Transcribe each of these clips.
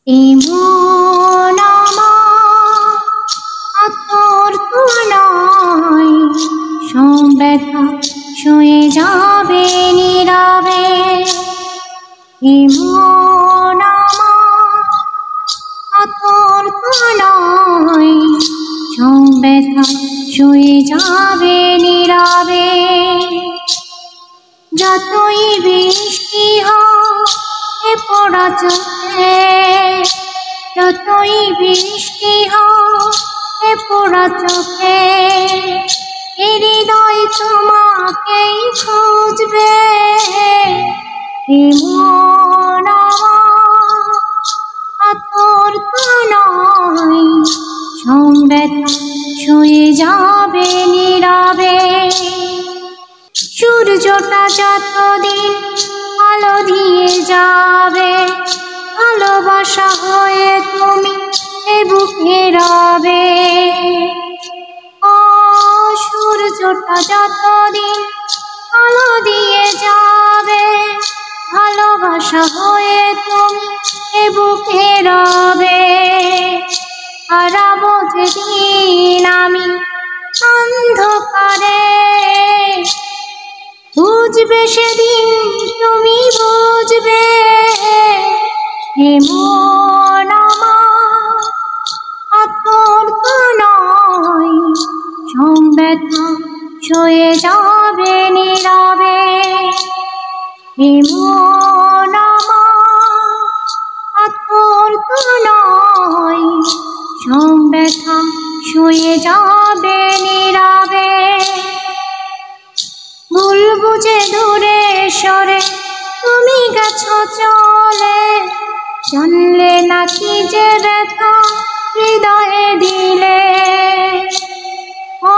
এমন আমার আতর তুলনায় সব ব্যথা সয়ে যাবে নীরবে। এমন আমার আতর তুলনায় সব ব্যথা সয়ে যাবে নীরবে। যতই বৃষ্টি হোক এ পোড়া চোখে, যতই বৃষ্টি হোক এ পোড়া চোখে, এ হৃদয় তোমাকেই খুঁজবে। এমন আমার আতর তুলনায় সব ব্যথা সয়ে যাবে নীরবে। সূর্যটা যতদিন আলো দিয়ে যাবে, ভালোবাসা হয়ে তুমি এ বুকে রবে। ও সূর্যটা যতদিন আলো দিয়ে যাবে, ভালোবাসা হয়ে তুমি এ বুকে রবে। হারাবো যেদিন আমি অন্ধকারে, বুঝবে সেদিন তুমি বুঝবে। এমন আমার আতর তুলনায় সব ব্যথা সয়ে যাবে নীরবে। এমন আমার আতর তুলনায় সব ব্যথা সয়ে যাবে নীরবে। ভুল বুঝে দূরে সরে তুমি গেছো চলে, জানলে না কি যে ব্যথা হৃদয়ে দিলে। ও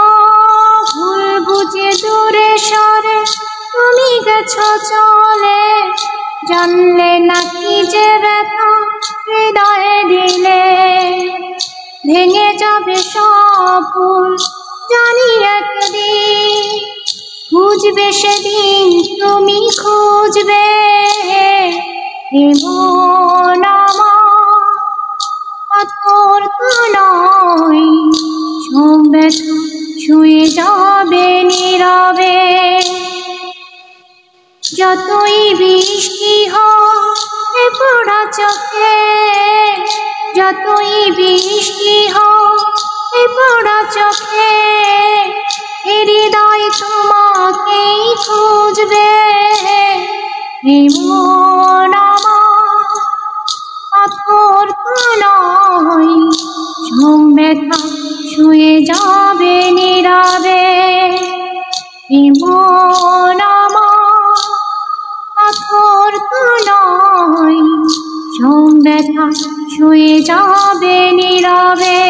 ভুল বুঝে দূরে সরে তুমি গেছো চলে, জানলে না কি যে ব্যথা হৃদয়ে দিলে। ভেঙে যাবে সব ভুল জানি একদিন, খুঁজবে সেদিন তুমি খুঁজবে। এমন আমার আতর তুলনায় সব ব্যথা সয়ে যাবে নীরবে। যতই বৃষ্টি হোক এ পোড়া চোখে, যতই বৃষ্টি হোক এ পোড়া চোখে, এ হৃদয় তোমাকেই খুঁজবে। এমন আমার আতর তুলনায় সব ব্যথা সয়ে যাবে নীরবে। এমন আমার আতর তুলনায় সব ব্যথা সয়ে যাবে নীরবে।